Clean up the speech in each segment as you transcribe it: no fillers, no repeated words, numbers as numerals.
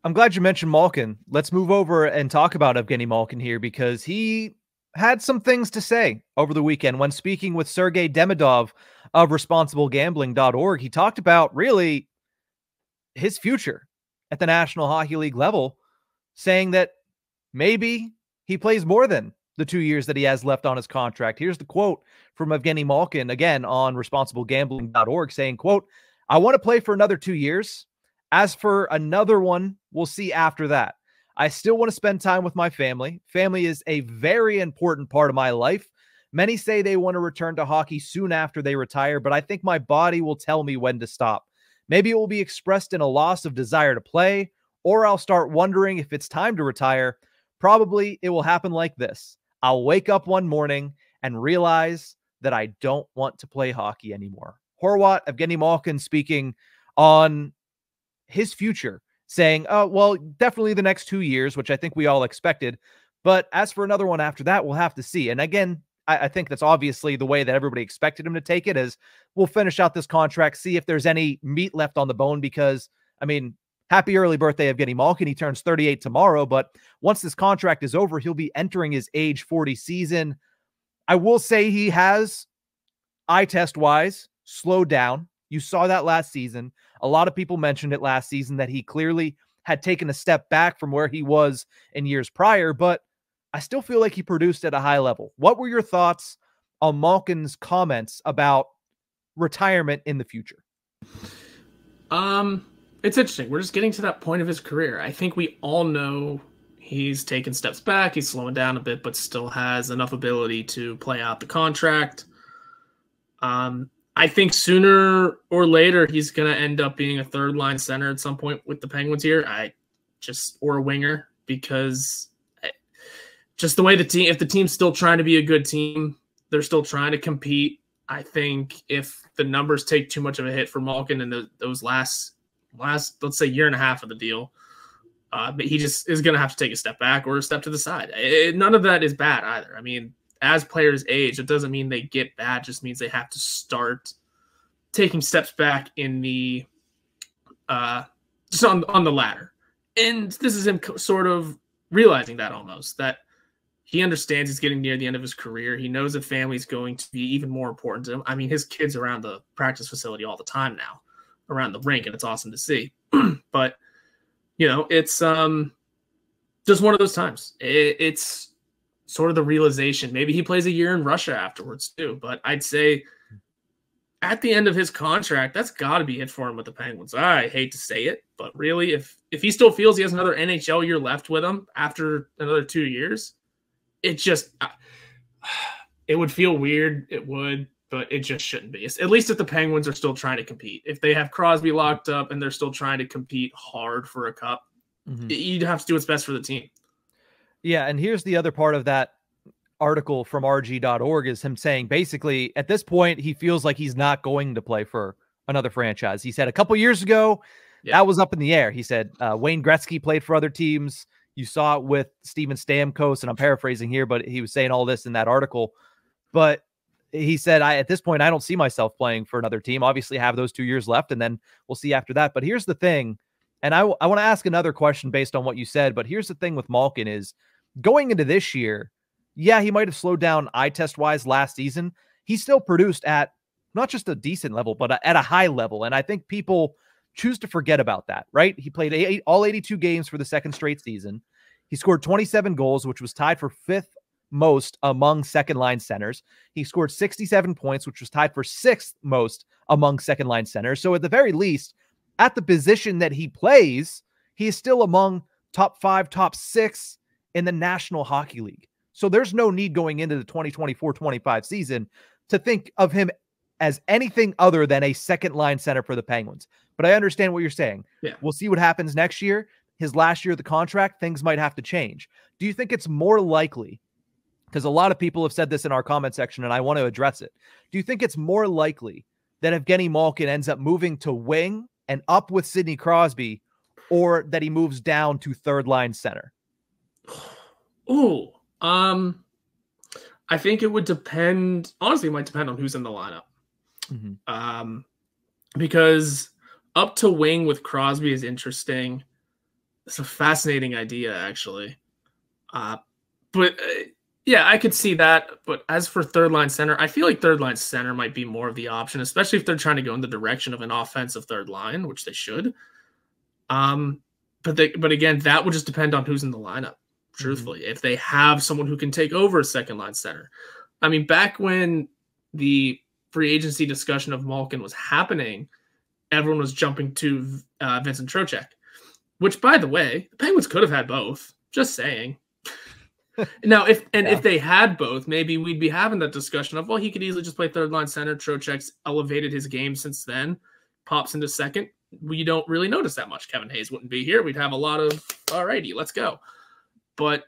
I'm glad you mentioned Malkin. Let's move over and talk about Evgeni Malkin here because he had some things to say over the weekend when speaking with Sergei Demidov of responsiblegambling.org. He talked about really his future at the National Hockey League level, saying that maybe he plays more than the 2 years that he has left on his contract. Here's the quote from Evgeni Malkin, again, on responsiblegambling.org, saying, quote, "I want to play for another 2 years. As for another one, we'll see after that. I still want to spend time with my family. Family is a very important part of my life. Many say they want to return to hockey soon after they retire, but I think my body will tell me when to stop. Maybe it will be expressed in a loss of desire to play, or I'll start wondering if it's time to retire. Probably it will happen like this. I'll wake up one morning and realize that I don't want to play hockey anymore." Horwat, Evgeni Malkin speaking on his future, saying, oh, well, definitely the next 2 years, which I think we all expected. But as for another one after that, we'll have to see. And again, I think that's obviously the way that everybody expected him to take it, is we'll finish out this contract, see if there's any meat left on the bone, because, I mean, happy early birthday, Evgeni Malkin. He turns 38 tomorrow, but once this contract is over, he'll be entering his age 40 season. I will say he has, eye test-wise, slowed down. You saw that last season. A lot of people mentioned it last season that he clearly had taken a step back from where he was in years prior, but I still feel like he produced at a high level. What were your thoughts on Malkin's comments about retirement in the future? It's interesting. We're just getting to that point of his career. I think we all know he's taken steps back. He's slowing down a bit, but still has enough ability to play out the contract. I think sooner or later he's going to end up being a third-line center at some point with the Penguins here. Or a winger, because just the way the team, if the team's still trying to be a good team, they're still trying to compete. I think if the numbers take too much of a hit for Malkin in those last, let's say, year and a half of the deal, but he just is going to have to take a step back or a step to the side. None of that is bad either. I mean, as players age, it doesn't mean they get bad. It just means they have to start taking steps back in the just on the ladder. And this is him sort of realizing that, almost, that he understands he's getting near the end of his career. He knows that family is going to be even more important to him. I mean, his kid's around the practice facility all the time now, around the rink, and it's awesome to see. But, you know, it's just one of those times. It's sort of the realization. Maybe he plays a year in Russia afterwards too, but I'd say at the end of his contract, that's got to be it for him with the Penguins. I hate to say it, but really, if he still feels he has another NHL year left with him after another 2 years, it would feel weird. It would, but it just shouldn't be. At least if the Penguins are still trying to compete. If they have Crosby locked up and they're still trying to compete hard for a cup, you'd have to do what's best for the team. Yeah, and here's the other part of that article from rg.org, is him saying basically at this point he feels like he's not going to play for another franchise. He said a couple years ago, that was up in the air. He said Wayne Gretzky played for other teams. You saw it with Steven Stamkos, and I'm paraphrasing here, but he was saying all this in that article. But he said, at this point, I don't see myself playing for another team. Obviously have those 2 years left, and then we'll see after that. But here's the thing, and I want to ask another question based on what you said, but here's the thing with Malkin is, going into this year, yeah, he might have slowed down eye test-wise last season. He still produced at not just a decent level, but at a high level. And I think people choose to forget about that, right? He played all 82 games for the second straight season. He scored 27 goals, which was tied for fifth most among second-line centers. He scored 67 points, which was tied for sixth most among second-line centers. So at the very least, at the position that he plays, he is still among top 5, top 6 in the National Hockey League. So there's no need going into the 2024-25 season to think of him as anything other than a second-line center for the Penguins. But I understand what you're saying. Yeah. We'll see what happens next year. His last year of the contract, things might have to change. Do you think it's more likely, because a lot of people have said this in our comment section, and I want to address it. Do you think it's more likely that Evgeni Malkin ends up moving to wing and up with Sidney Crosby, or that he moves down to third-line center? Ooh, I think it would depend. Honestly, it might depend on who's in the lineup. Because up to wing with Crosby is interesting. It's a fascinating idea, actually. But yeah, I could see that. But as for third line center, I feel like third line center might be more of the option, especially if they're trying to go in the direction of an offensive third line, which they should. But again, that would just depend on who's in the lineup. Truthfully, if they have someone who can take over a second line center. I mean, back when the free agency discussion of Malkin was happening, everyone was jumping to Vincent Trocheck, which, by the way, the Penguins could have had both. Just saying. Now, if they had both, maybe we'd be having that discussion of, well, he could easily just play third line center. Trocheck's elevated his game since then, pops into second. We don't really notice that much. Kevin Hayes wouldn't be here. We'd have a lot of, all righty, let's go. But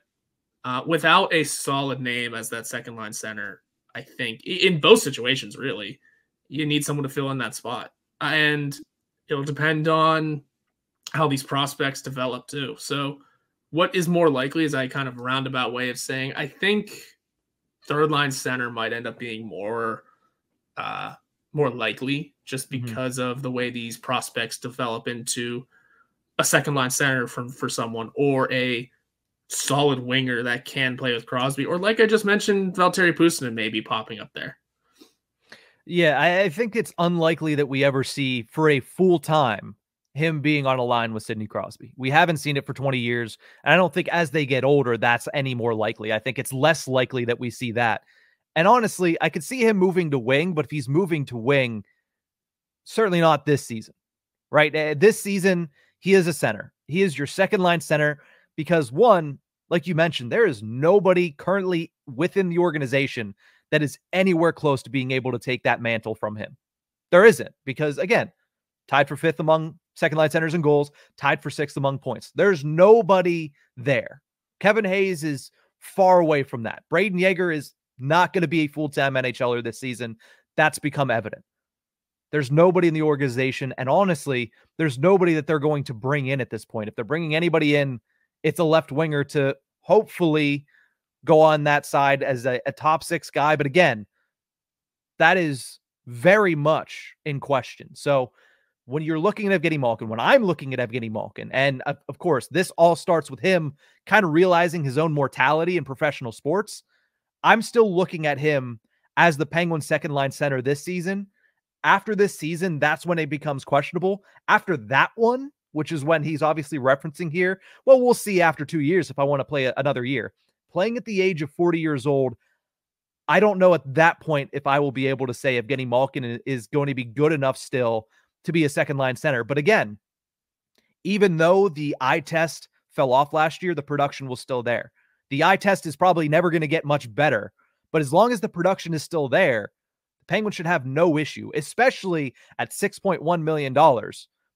without a solid name as that second line center, I think in both situations, really, you need someone to fill in that spot. And it'll depend on how these prospects develop too. So what is more likely is I kind of roundabout way of saying, I think third line center might end up being more likely just because of the way these prospects develop into a second line center for someone, or a solid winger that can play with Crosby, or like I just mentioned, Valtteri Puustinen maybe popping up there. Yeah, I think it's unlikely that we ever see for a full time him being on a line with Sidney Crosby. We haven't seen it for 20 years. And I don't think as they get older, that's any more likely. I think it's less likely that we see that. And honestly, I could see him moving to wing, but if he's moving to wing, certainly not this season, right? This season, he is a center. He is your second line center because, one, like you mentioned, there is nobody currently within the organization that is anywhere close to being able to take that mantle from him. There isn't, because again, tied for fifth among second line centers and goals, tied for sixth among points. There's nobody there. Kevin Hayes is far away from that. Braden Yeager is not going to be a full-time NHLer this season. That's become evident. There's nobody in the organization, and honestly, there's nobody that they're going to bring in at this point. If they're bringing anybody in, it's a left winger to hopefully go on that side as a top six guy. But again, that is very much in question. So when you're looking at Evgeni Malkin, when I'm looking at Evgeni Malkin, and of course, this all starts with him kind of realizing his own mortality in professional sports, I'm still looking at him as the Penguins second line center this season. After this season, that's when it becomes questionable. After that one, which is when he's obviously referencing here, well, we'll see after 2 years if I want to play another year. Playing at the age of 40 years old, I don't know at that point if I will be able to say Evgeni Malkin is going to be good enough still to be a second line center. But again, even though the eye test fell off last year, the production was still there. The eye test is probably never going to get much better, but as long as the production is still there, the Penguins should have no issue, especially at $6.1 million.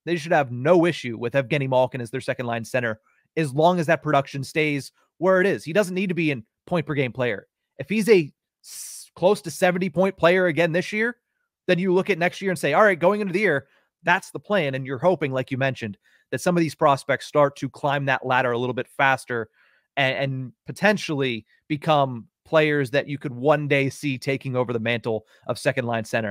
They should have no issue with Evgeni Malkin as their second line center, as long as that production stays where it is. He doesn't need to be a point per game player. If he's a close to 70-point player again this year, then you look at next year and say, all right, going into the year, that's the plan. And you're hoping, like you mentioned, that some of these prospects start to climb that ladder a little bit faster and potentially become players that you could one day see taking over the mantle of second line center.